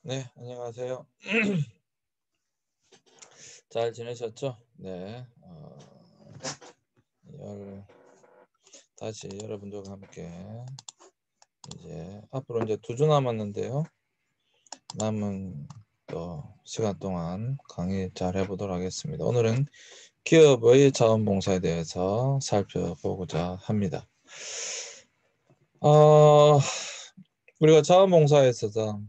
네, 안녕하세요. 잘 지내셨죠? 네, 다시 여러분들과 함께 이제 앞으로 이제 2주 남았는데요. 남은 또 시간 동안 강의 잘 해보도록 하겠습니다. 오늘은 기업의 자원봉사에 대해서 살펴보고자 합니다. 우리가 자원봉사에 있어서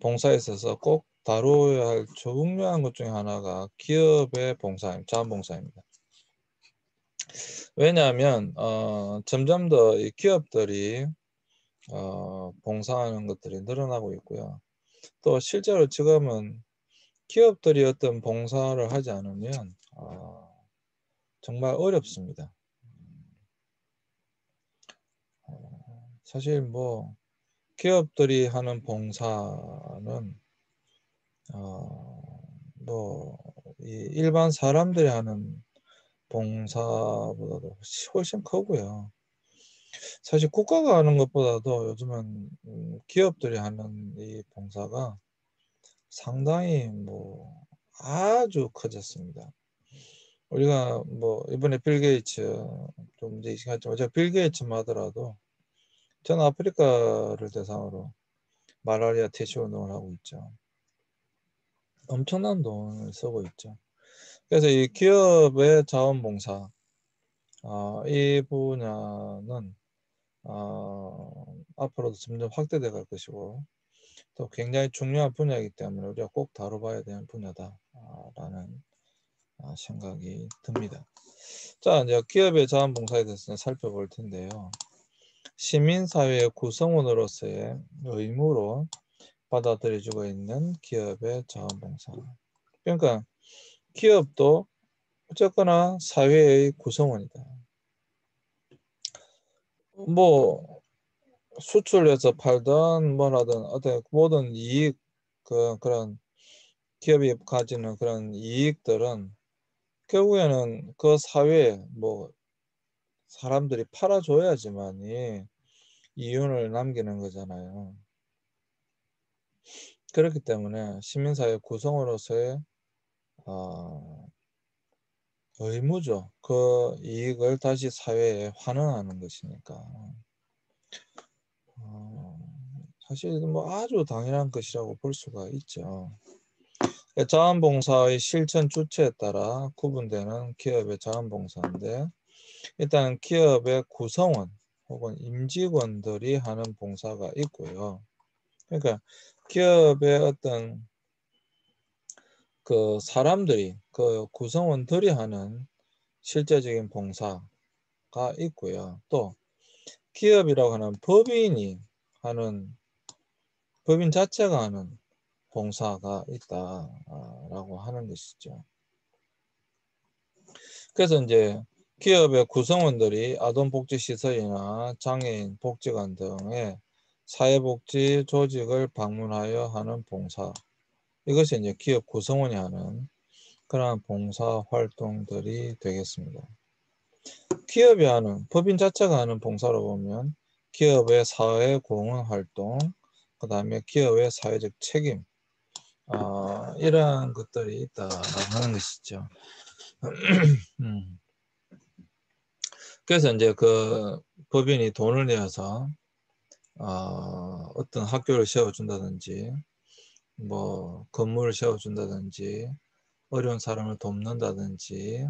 봉사에 있어서 꼭 다루어야 할 중요한 것 중에 하나가 기업의 자원봉사입니다. 왜냐하면 점점 더 이 기업들이 봉사하는 것들이 늘어나고 있고요. 또 실제로 지금은 기업들이 어떤 봉사를 하지 않으면 정말 어렵습니다. 사실 뭐 기업들이 하는 봉사는 뭐 이 일반 사람들이 하는 봉사보다도 훨씬 크고요. 사실 국가가 하는 것보다도 요즘은 기업들이 하는 이 봉사가 상당히 뭐 아주 커졌습니다. 우리가 뭐 이번에 빌 게이츠 좀 문제 있겠지만 제가 빌 게이츠만 하더라도 전 아프리카를 대상으로 말라리아 퇴치 운동을 하고 있죠. 엄청난 돈을 쓰고 있죠. 그래서 이 기업의 자원봉사 이 분야는 앞으로도 점점 확대돼 갈 것이고 또 굉장히 중요한 분야이기 때문에 우리가 꼭 다뤄봐야 되는 분야다라는 생각이 듭니다. 자, 이제 기업의 자원봉사에 대해서 살펴볼 텐데요. 시민사회의 구성원으로서의 의무로 받아들여지고 있는 기업의 자원봉사. 그러니까 기업도 어쨌거나 사회의 구성원이다. 뭐 수출해서 팔든 뭐라든 어떤 모든 이익 그런 기업이 가지는 그런 이익들은 결국에는 그 사회에 뭐 사람들이 팔아줘야지만이 이윤을 남기는 거잖아요. 그렇기 때문에 시민사회 구성으로서의 의무죠. 그 이익을 다시 사회에 환원하는 것이니까. 사실 뭐 아주 당연한 것이라고 볼 수가 있죠. 자원봉사의 실천 주체에 따라 구분되는 기업의 자원봉사인데 일단 기업의 구성원 혹은 임직원들이 하는 봉사가 있고요. 그러니까 기업의 어떤 그 사람들이 그 구성원들이 하는 실제적인 봉사가 있고요. 또 기업이라고 하는 법인 자체가 하는 봉사가 있다라고 하는 것이죠. 그래서 이제 기업의 구성원들이 아동복지시설이나 장애인 복지관 등의 사회복지 조직을 방문하여 하는 봉사, 이것이 이제 기업 구성원이 하는 그러한 봉사 활동들이 되겠습니다. 기업이 하는, 법인 자체가 하는 봉사로 보면 기업의 사회 공헌 활동, 그 다음에 기업의 사회적 책임, 이러한 것들이 있다라고 하는 것이죠. 그래서 이제 그 법인이 돈을 내어서 어떤 학교를 세워준다든지 뭐 건물을 세워준다든지 어려운 사람을 돕는다든지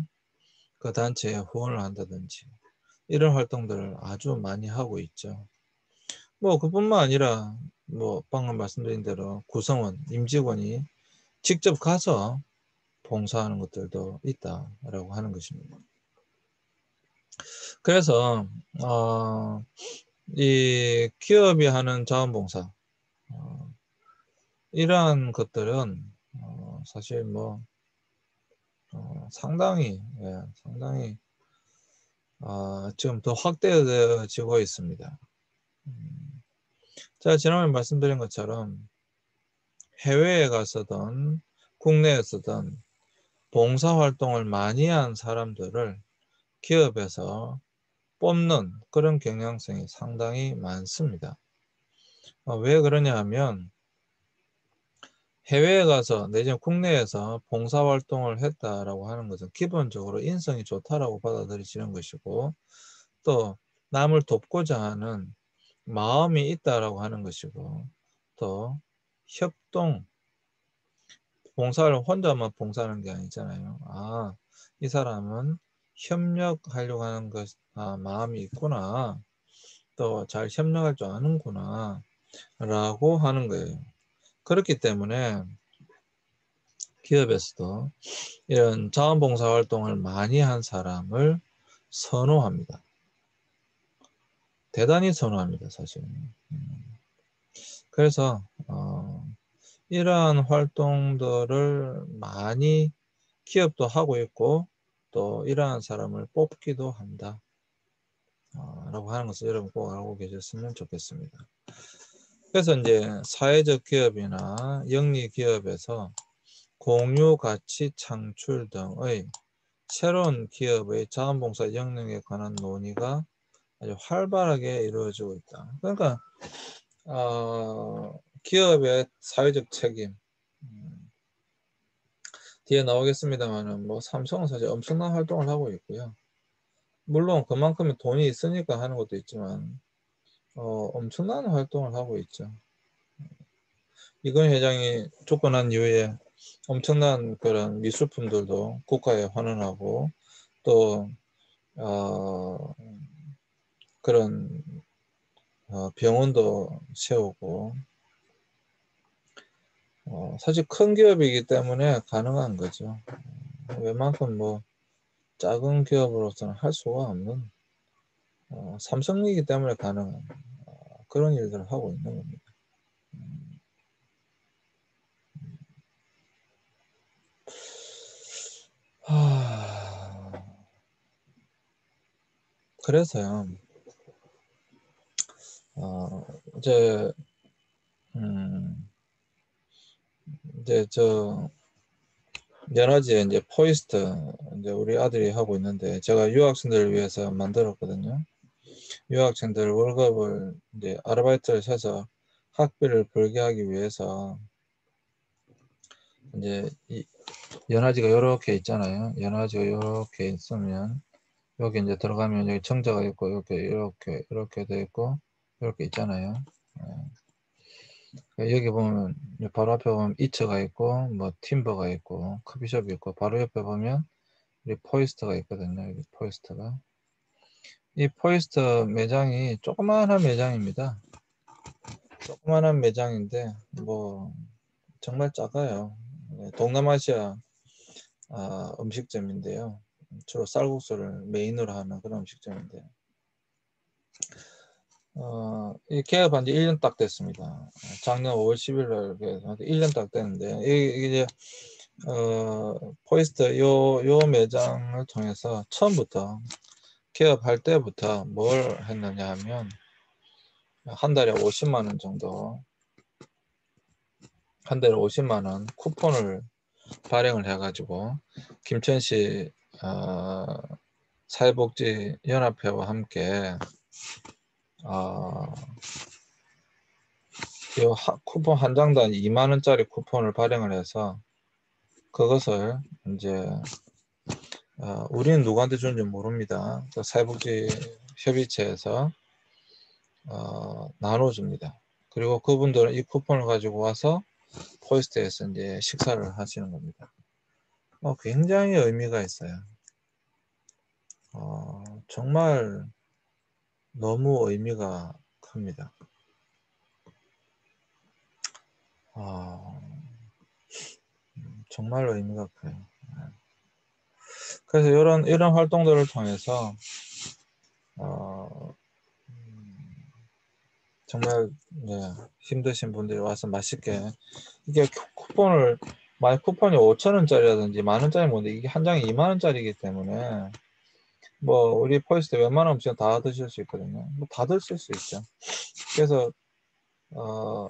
그 단체에 후원을 한다든지 이런 활동들을 아주 많이 하고 있죠. 뭐 그뿐만 아니라 뭐 방금 말씀드린 대로 구성원, 임직원이 직접 가서 봉사하는 것들도 있다라고 하는 것입니다. 그래서 이 기업이 하는 자원봉사 이러한 것들은 사실 뭐 상당히 지금 더 확대되어지고 있습니다. 제가 지난번에 말씀드린 것처럼 해외에 가서든 국내에서든 봉사활동을 많이 한 사람들을 기업에서 뽑는 그런 경향성이 상당히 많습니다. 왜 그러냐 하면 해외에 가서 내지는 국내에서 봉사활동을 했다라고 하는 것은 기본적으로 인성이 좋다라고 받아들여지는 것이고 또 남을 돕고자 하는 마음이 있다라고 하는 것이고 또 협동, 봉사를 혼자만 봉사하는 게 아니잖아요. 이 사람은 협력하려고 하는 마음이 있구나. 또 잘 협력할 줄 아는구나. 라고 하는 거예요. 그렇기 때문에 기업에서도 이런 자원봉사 활동을 많이 한 사람을 선호합니다. 대단히 선호합니다, 사실은. 그래서 이러한 활동들을 많이 기업도 하고 있고 또 이러한 사람을 뽑기도 한다 라고 하는 것을 여러분 꼭 알고 계셨으면 좋겠습니다. 그래서 이제 사회적 기업이나 영리 기업에서 공유 가치 창출 등의 새로운 기업의 자원봉사 역량에 관한 논의가 아주 활발하게 이루어지고 있다. 그러니까 기업의 사회적 책임 뒤에 나오겠습니다만은 뭐 삼성은 사실 엄청난 활동을 하고 있고요. 물론 그만큼의 돈이 있으니까 하는 것도 있지만 엄청난 활동을 하고 있죠. 이건 회장이 쫓겨난 이후에 엄청난 그런 미술품들도 국가에 환원하고 또 그런 병원도 세우고 사실 큰 기업이기 때문에 가능한 거죠. 웬만큼 뭐 작은 기업으로서는 할 수가 없는 삼성이기 때문에 가능한 그런 일들을 하고 있는 겁니다. 그래서요. 이제 이제 저 연화지에 이제 포이스트 이제 우리 아들이 하고 있는데 제가 유학생들을 위해서 만들었거든요. 유학생들 월급을 이제 아르바이트를 해서 학비를 벌게 하기 위해서 이제 이 연화지가 이렇게 있잖아요. 연화지가 이렇게 있으면 여기 이제 들어가면 여기 청자가 있고 이렇게 돼 있고 이렇게 있잖아요. 여기 보면 바로 앞에 보면 이처가 있고 뭐 팀버가 있고 커피숍이 있고 바로 옆에 보면 이 포이스트가 있거든요. 여기 포이스트가 이 포이스트 매장이 조그마한 매장입니다. 조그마한 매장인데 뭐 정말 작아요. 동남아시아 음식점인데요. 주로 쌀국수를 메인으로 하는 그런 음식점인데 이 개업한 지 1년 딱 됐습니다. 작년 5월 10일 날 1년 딱 됐는데 이게 포이스트 요 매장을 통해서 처음부터 개업할 때부터 뭘 했느냐 하면 한 달에 50만 원 정도 한 달에 50만 원 쿠폰을 발행을 해가지고 김천시 사회복지연합회와 함께 이 쿠폰 한 장당 2만 원짜리 쿠폰을 발행을 해서 그것을 이제 우리는 누구한테 주는지 모릅니다. 사회복지협의체에서 나눠줍니다. 그리고 그분들은 이 쿠폰을 가지고 와서 포이스트에서 이제 식사를 하시는 겁니다. 굉장히 의미가 있어요. 정말 너무 의미가 큽니다. 정말 의미가 커요. 그래서 이런 활동들을 통해서 정말 힘드신 분들이 와서 맛있게 이게 쿠폰을 만약 쿠폰이 5,000원짜리라든지 만원짜리 뭔데 이게 한 장에 2만원짜리이기 때문에 뭐 우리 포이스트 웬만한 음식은 다 드실 수 있거든요. 뭐 다 드실 수 있죠. 그래서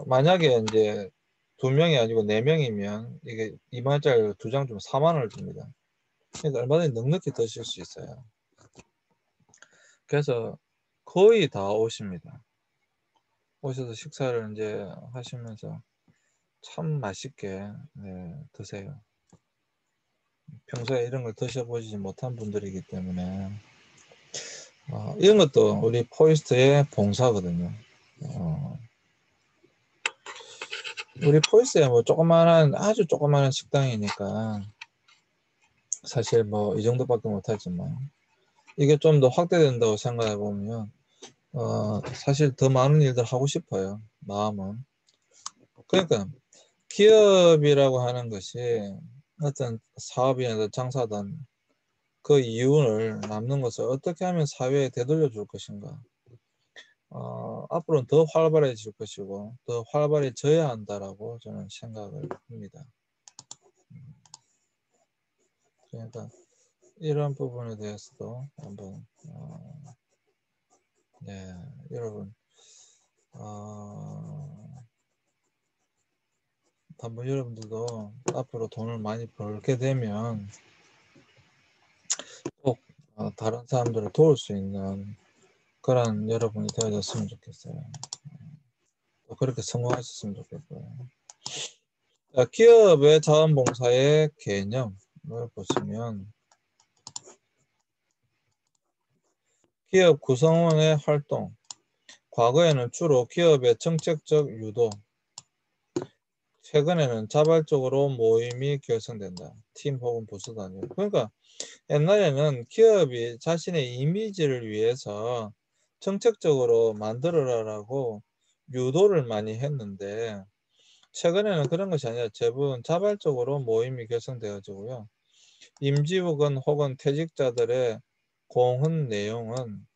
만약에 이제 2명이 아니고 4명이면 이게 2만원짜리 2장 주면 4만원을 줍니다. 그러니까 얼마든지 넉넉히 드실 수 있어요. 그래서 거의 다 오십니다. 오셔서 식사를 이제 하시면서 참 맛있게 드세요. 평소에 이런 걸 드셔보지 못한 분들이기 때문에 이런 것도 우리 포이스트의 봉사거든요. 우리 포이스트에 뭐 아주 조그마한 식당이니까 사실 뭐 이 정도밖에 못하지만 이게 좀 더 확대된다고 생각해 보면 사실 더 많은 일들 하고 싶어요. 마음은. 그러니까 기업이라고 하는 것이 어떤 사업이나 장사든 그 이윤을 남는 것을 어떻게 하면 사회에 되돌려 줄 것인가. 앞으로는 더 활발해질 것이고 더 활발해져야 한다라고 저는 생각을 합니다. 그러니까 이런 부분에 대해서도 한번 여러분 한번 여러분들도 앞으로 돈을 많이 벌게 되면 꼭 다른 사람들을 도울 수 있는 그런 여러분이 되어졌으면 좋겠어요. 또 그렇게 성공하셨으면 좋겠고요. 기업의 자원봉사의 개념을 보시면 기업 구성원의 활동, 과거에는 주로 기업의 정책적 유도, 최근에는 자발적으로 모임이 결성된다. 팀 혹은 부서 단위. 그러니까 옛날에는 기업이 자신의 이미지를 위해서 정책적으로 만들어라라고 유도를 많이 했는데 최근에는 그런 것이 아니라 대부분 자발적으로 모임이 결성되어지고요. 임직원 혹은 퇴직자들의 공헌 내용은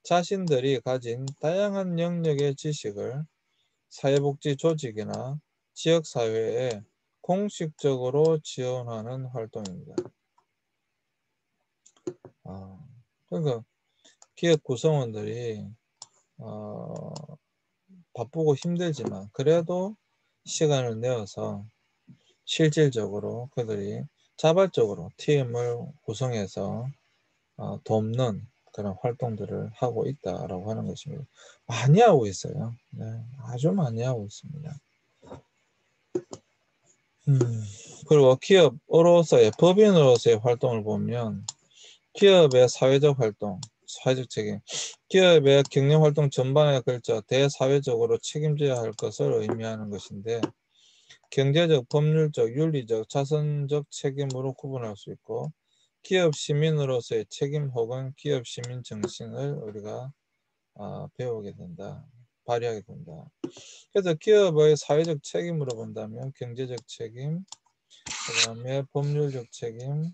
자신들이 가진 다양한 영역의 지식을 사회복지 조직이나 지역사회에 공식적으로 지원하는 활동입니다. 그러니까 기업 구성원들이 바쁘고 힘들지만 그래도 시간을 내어서 실질적으로 그들이 자발적으로 팀을 구성해서 돕는 그런 활동들을 하고 있다라고 하는 것입니다. 많이 하고 있어요. 네, 아주 많이 하고 있습니다. 그리고 기업으로서의 법인으로서의 활동을 보면 기업의 사회적 활동, 사회적 책임, 기업의 경영 활동 전반에 걸쳐 대사회적으로 책임져야 할 것을 의미하는 것인데 경제적, 법률적, 윤리적, 자선적 책임으로 구분할 수 있고 기업 시민으로서의 책임 혹은 기업 시민 정신을 우리가 배우게 된다. 발휘하게 된다. 그래서 기업의 사회적 책임으로 본다면 경제적 책임, 그 다음에 법률적 책임,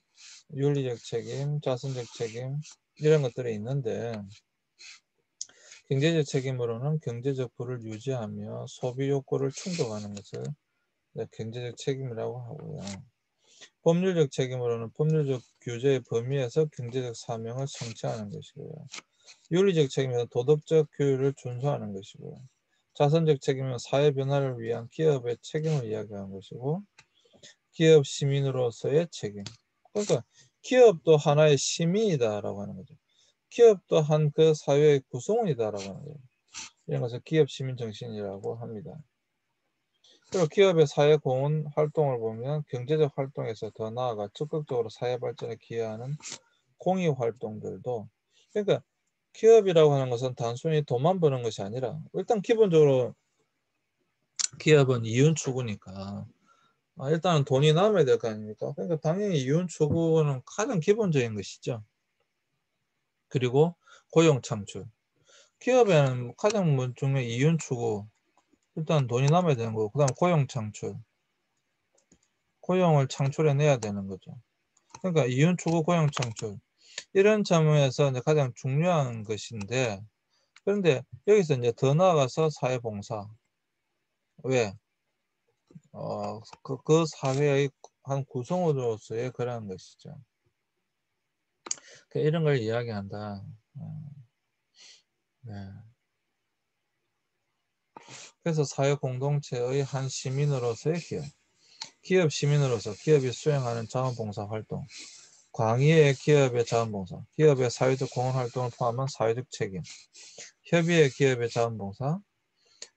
윤리적 책임, 자선적 책임 이런 것들이 있는데 경제적 책임으로는 경제적 부를 유지하며 소비 욕구를 충족하는 것을 경제적 책임이라고 하고요. 법률적 책임으로는 법률적 규제의 범위에서 경제적 사명을 성취하는 것이고요. 윤리적 책임은 도덕적 규율을 준수하는 것이고요. 자선적 책임은 사회 변화를 위한 기업의 책임을 이야기하는 것이고 기업 시민으로서의 책임. 그러니까 기업도 하나의 시민이다라고 하는 거죠. 기업 또한 그 사회의 구성원이다라고 하는 거예요. 이런 것을 기업 시민 정신이라고 합니다. 그리고 기업의 사회 공헌 활동을 보면 경제적 활동에서 더 나아가 적극적으로 사회 발전에 기여하는 공익 활동들도 그러니까 기업이라고 하는 것은 단순히 돈만 버는 것이 아니라 일단 기본적으로 기업은 이윤 추구니까 일단은 돈이 남아야 될 거 아닙니까? 그러니까 당연히 이윤 추구는 가장 기본적인 것이죠. 그리고 고용 창출. 기업에는 가장 중요한 이윤 추구. 일단 돈이 남아야 되는 거고, 그 다음 고용 창출. 고용을 창출해내야 되는 거죠. 그러니까 이윤 추구, 고용 창출. 이런 점에서 이제 가장 중요한 것인데, 그런데 여기서 이제 더 나아가서 사회봉사. 왜? 그 사회의 한 구성으로서의 그런 것이죠. 이런 걸 이야기한다. 네. 그래서 사회 공동체의 한 시민으로서의 기업. 기업 시민으로서 기업이 수행하는 자원봉사 활동. 광의의 기업의 자원봉사. 기업의 사회적 공헌 활동을 포함한 사회적 책임. 협의의 기업의 자원봉사.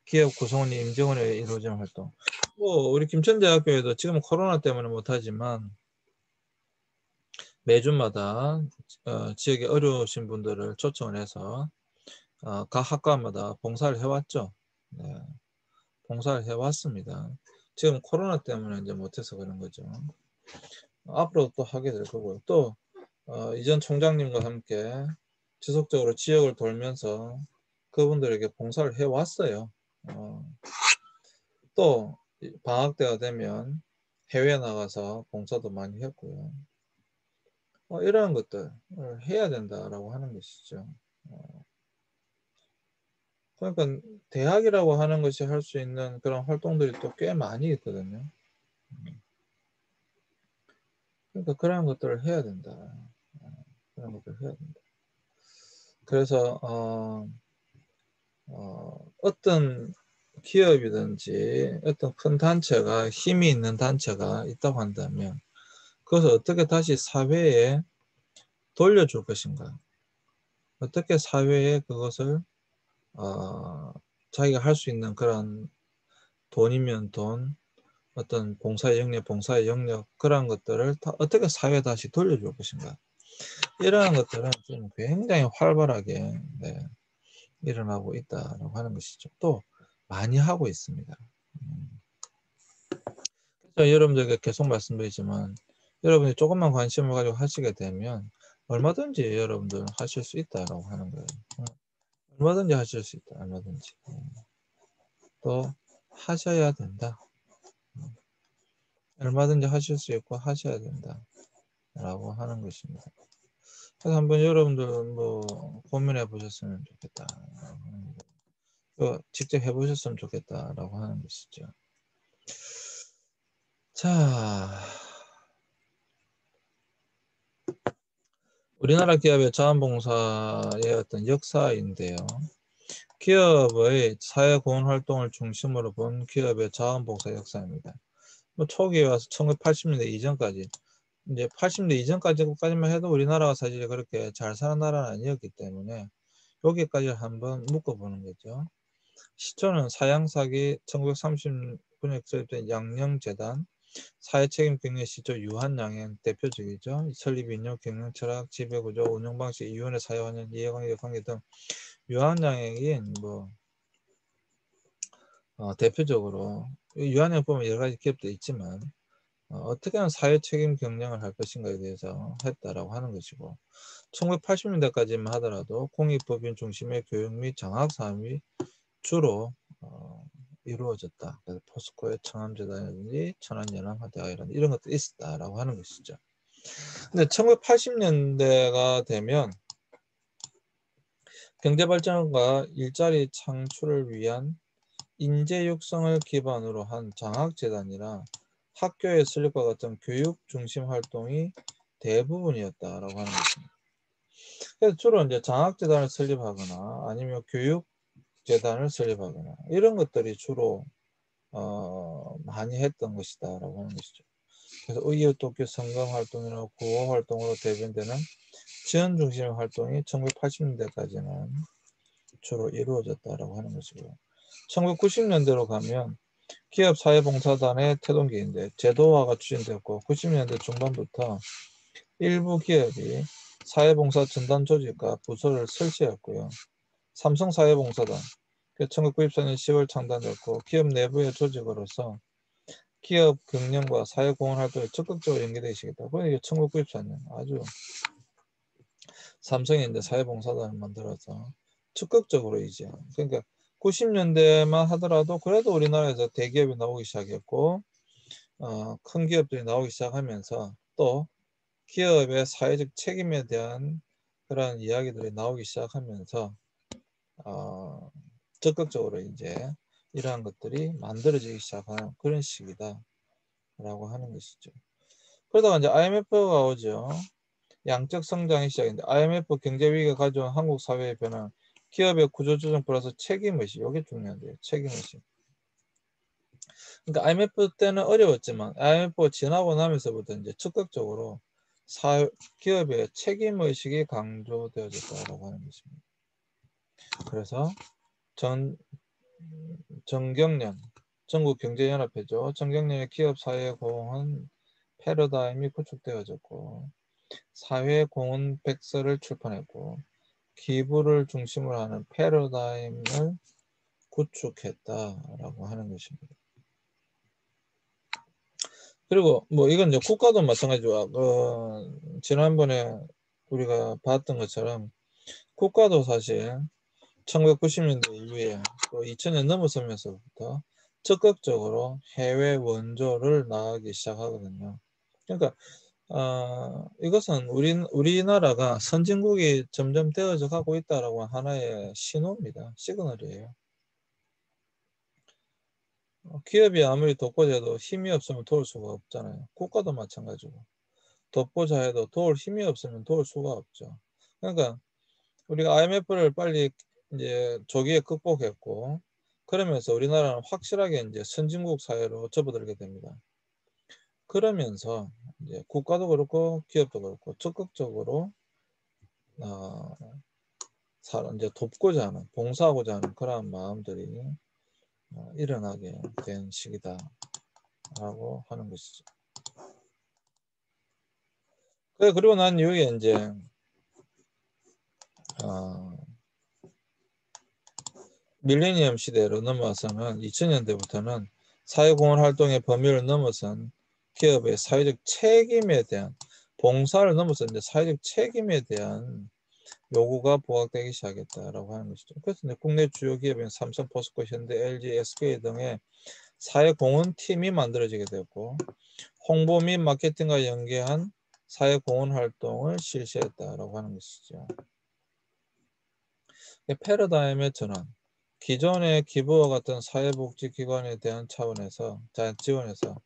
기업 구성원이 임직원에 의해 이루어지는 활동. 뭐 우리 김천대학교에도 지금 코로나 때문에 못하지만 매주마다 지역에 어려우신 분들을 초청을 해서 각 학과마다 봉사를 해왔죠. 네, 봉사를 해왔습니다. 지금 코로나 때문에 이제 못해서 그런 거죠. 앞으로 또 하게 될 거고요. 또 이전 총장님과 함께 지속적으로 지역을 돌면서 그분들에게 봉사를 해왔어요. 또 방학 때가 되면 해외 나가서 봉사도 많이 했고요. 이러한 것들을 해야 된다라고 하는 것이죠. 그러니까 대학이라고 하는 것이 할 수 있는 그런 활동들이 또 꽤 많이 있거든요. 그러니까 그런 것들을 해야 된다. 그런 것들을 해야 된다. 그래서 어떤 기업이든지 어떤 큰 단체가 힘이 있는 단체가 있다고 한다면 그것을 어떻게 다시 사회에 돌려줄 것인가, 어떻게 사회에 그것을 자기가 할 수 있는 그런 돈이면 돈, 어떤 봉사의 영역 그런 것들을 어떻게 사회에 다시 돌려줄 것인가, 이러한 것들은 지금 굉장히 활발하게 일어나고 있다라고 하는 것이죠. 또 많이 하고 있습니다. 그래서 여러분들에게 계속 말씀드리지만 여러분이 조금만 관심을 가지고 하시게 되면 얼마든지 여러분들 하실 수 있다라고 하는 거예요. 얼마든지 하실 수 있다. 얼마든지. 또 하셔야 된다. 얼마든지 하실 수 있고 하셔야 된다. 라고 하는 것입니다. 그래서 한번 여러분들 뭐 고민해 보셨으면 좋겠다. 직접 해보셨으면 좋겠다라고 하는 것이죠. 자, 우리나라 기업의 자원봉사의 어떤 역사인데요. 기업의 사회공헌 활동을 중심으로 본 기업의 자원봉사 역사입니다. 뭐 초기에 와서 1980년대 이전까지, 이제 80년대 이전까지만 해도 우리나라가 사실 그렇게 잘 사는 나라는 아니었기 때문에 여기까지 한번 묶어보는 거죠. 시초는 사양사기 1939년에 설립된 양령재단, 사회책임 경영 시초 유한양행 대표적이죠. 설립 인력, 경영 철학, 지배구조, 운영방식, 이윤의 사회환경, 이해관계, 관계 등 유한양행이 뭐 대표적으로 유한양 보면 여러 가지 기업도 있지만 어떻게 하면 사회책임 경영을 할 것인가에 대해서 했다라고 하는 것이고, 1980년대까지만 하더라도 공익법인 중심의 교육 및 장학 사업이 주로 이루어졌다. 그래서 포스코의 청암재단이라든지 천안연합대학이라든지 이런 것들이 있었다라고 하는 것이죠. 근데 1980년대가 되면 경제발전과 일자리 창출을 위한 인재 육성을 기반으로 한 장학재단이라 학교의 설립과 같은 교육 중심 활동이 대부분이었다라고 하는 것입니다. 그래서 주로 이제 장학재단을 설립하거나 아니면 교육재단을 설립하거나 이런 것들이 주로 많이 했던 것이다라고 하는 것이죠. 그래서 의협독교 성경 활동이나 구호 활동으로 대변되는 지원 중심의 활동이 1980년대까지는 주로 이루어졌다라고 하는 것이고요. 1990년대로 가면 기업 사회봉사단의 태동기인데 제도화가 추진되었고 90년대 중반부터 일부 기업이 사회봉사 전담 조직과 부서를 설치했고요. 삼성 사회봉사단 1994년 10월 창단됐고 기업 내부의 조직으로서 기업 경영과 사회공헌 활동에 적극적으로 연계되기 시작했다. 그러니까 1994년 아주 삼성이 이제 사회봉사단을 만들어서 적극적으로 이제 그러니까 90년대만 하더라도 그래도 우리나라에서 대기업이 나오기 시작했고 큰 기업들이 나오기 시작하면서 또 기업의 사회적 책임에 대한 그런 이야기들이 나오기 시작하면서 적극적으로 이제 이러한 것들이 만들어지기 시작한 그런 시기다라고 하는 것이죠. 그러다가 이제 IMF가 오죠. 양적 성장이 시작인데 IMF 경제 위기가 가져온 한국 사회의 변화, 기업의 구조조정 플러스 책임의식, 이게 중요한데요. 책임의식. 그러니까 IMF 때는 어려웠지만 IMF가 지나고 나면서부터 이제 적극적으로 기업의 책임의식이 강조되어졌다고 하는 것입니다. 그래서 정경련, 전국경제연합회죠. 정경련의 기업사회공헌 패러다임이 구축되어졌고 사회공헌백서를 출판했고 기부를 중심으로 하는 패러다임을 구축했다라고 하는 것입니다. 그리고 뭐 이건 이제 국가도 마찬가지죠. 지난번에 우리가 봤던 것처럼 국가도 사실 1990년대 이후에 또 2000년 넘어서면서부터 적극적으로 해외 원조를 나가기 시작하거든요. 그러니까 이것은 우리나라가 선진국이 점점 되어져 가고 있다라고 하나의 신호입니다. 시그널이에요. 기업이 아무리 독보자도 힘이 없으면 도울 수가 없잖아요. 국가도 마찬가지고. 독보자 해도 도울 힘이 없으면 도울 수가 없죠. 그러니까 우리가 IMF를 빨리 이제 조기에 극복했고 그러면서 우리나라는 확실하게 이제 선진국 사회로 접어들게 됩니다. 그러면서 이제 국가도 그렇고 기업도 그렇고 적극적으로 이제 돕고자 하는 봉사하고자 하는 그러한 마음들이 일어나게 된 시기다라고 하는 것이죠. 그리고 난 이후에 이제 밀레니엄 시대로 넘어와서는 2000년대부터는 사회공헌 활동의 범위를 넘어선 기업의 사회적 책임에 대한 봉사를 넘어서 이제 사회적 책임에 대한 요구가 부각되기 시작했다라고 하는 것이죠. 그래서 이제 국내 주요 기업인 삼성, 포스코, 현대, LG, SK 등의 사회공헌팀이 만들어지게 되었고 홍보 및 마케팅과 연계한 사회공헌 활동을 실시했다라고 하는 것이죠. 패러다임의 전환. 기존의 기부와 같은 사회복지기관에 대한 차원에서 지원에서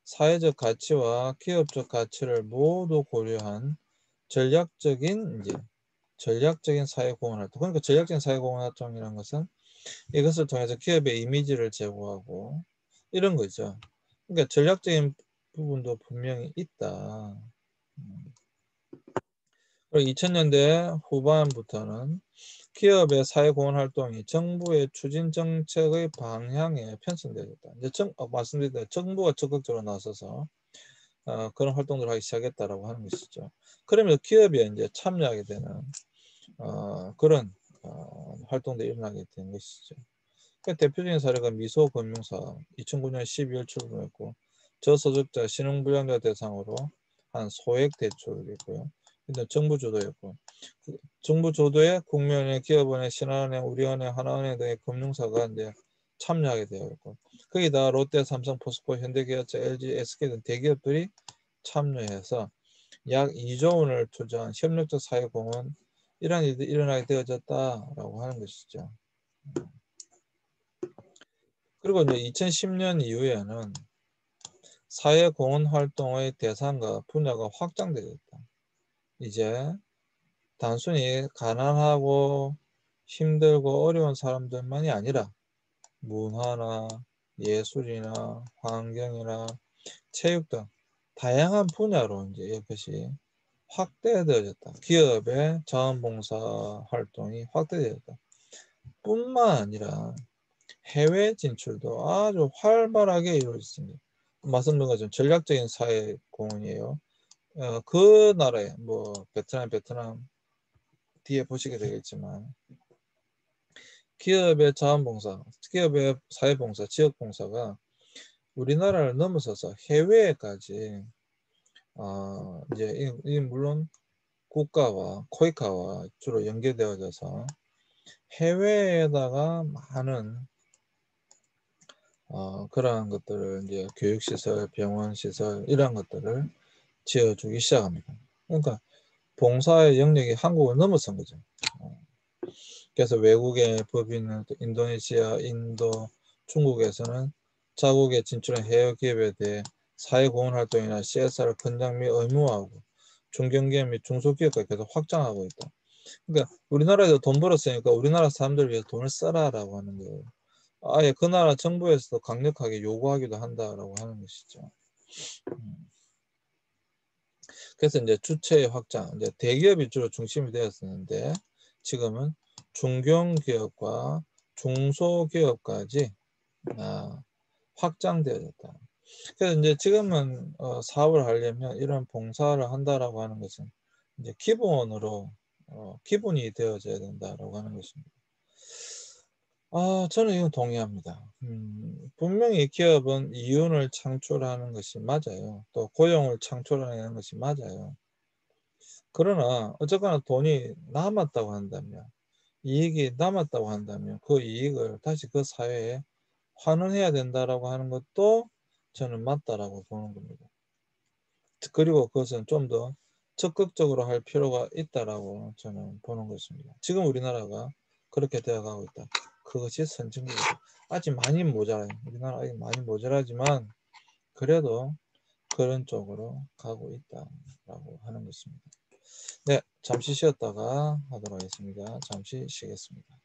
사회적 가치와 기업적 가치를 모두 고려한 전략적인 사회공헌 활동. 그러니까 전략적인 사회공헌 활동이라는 것은 이것을 통해서 기업의 이미지를 제고하고 이런 거죠. 그러니까 전략적인 부분도 분명히 있다. 그리고 2000년대 후반부터는 기업의 사회공헌 활동이 정부의 추진 정책의 방향에 편성되었다. 이제 말씀드린 대로 정부가 적극적으로 나서서 그런 활동들을 하기 시작했다라고 하는 것이죠. 그러면 기업이 이제 참여하게 되는 그런 활동들이 일어나게 된 것이죠. 그 대표적인 사례가 미소금융사 2009년 12월 출범했고 저소득자 신용불량자 대상으로 한 소액 대출이고요. 근데 정부 주도였고 정부 주도의 국민은행, 기업은행, 신한은행, 우리은행, 하나은행 등의 금융사가 이제 참여하게 되어 있고 거기다 롯데, 삼성, 포스코, 현대기아차, LG, SK 등 대기업들이 참여해서 약 2조 원을 투자한 협력적 사회공헌 이러한 일이 일어나게 되어졌다라고 하는 것이죠. 그리고 이제 2010년 이후에는 사회공헌 활동의 대상과 분야가 확장되었다. 이제 단순히 가난하고 힘들고 어려운 사람들만이 아니라 문화나 예술이나 환경이나 체육 등 다양한 분야로 이제 이것이 확대되어졌다. 기업의 자원봉사 활동이 확대되었다. 뿐만 아니라 해외 진출도 아주 활발하게 이루어졌습니다. 말씀드린 것처럼 전략적인 사회 공헌이에요. 그 나라에 뭐 베트남 뒤에 보시게 되겠지만 기업의 자원봉사, 기업의 사회봉사, 지역봉사가 우리나라를 넘어서서 해외에까지 이제 물론 국가와 코이카와 주로 연계되어져서 해외에다가 많은 그러한 것들을 이제 교육시설, 병원시설 이런 것들을 지어주기 시작합니다. 그러니까 봉사의 영역이 한국을 넘어선 거죠. 그래서 외국의 법인은 인도네시아, 인도, 중국에서는 자국에 진출한 해외 기업에 대해 사회공헌 활동이나 CSR 권장 및 의무화하고 중견기업 및 중소기업까지 계속 확장하고 있다. 그러니까 우리나라에서 돈 벌었으니까 우리나라 사람들을 위해서 돈을 써라라고 하는 거예요. 아예 그 나라 정부에서도 강력하게 요구하기도 한다라고 하는 것이죠. 그래서 이제 주체의 확장, 이제 대기업이 주로 중심이 되었었는데 지금은 중견기업과 중소기업까지 확장되어졌다. 그래서 이제 지금은 사업을 하려면 이런 봉사를 한다라고 하는 것은 이제 기본으로 기본이 되어져야 된다라고 하는 것입니다. 저는 이건 동의합니다. 분명히 기업은 이윤을 창출하는 것이 맞아요. 또 고용을 창출하는 것이 맞아요. 그러나 어쨌거나 돈이 남았다고 한다면, 이익이 남았다고 한다면 그 이익을 다시 그 사회에 환원해야 된다라고 하는 것도 저는 맞다라고 보는 겁니다. 그리고 그것은 좀 더 적극적으로 할 필요가 있다라고 저는 보는 것입니다. 지금 우리나라가 그렇게 되어가고 있다. 그것이 선진국이다. 아직 많이 모자라요. 우리나라 아직 많이 모자라지만 그래도 그런 쪽으로 가고 있다라고 하는 것입니다. 네, 잠시 쉬었다가 하도록 하겠습니다. 잠시 쉬겠습니다.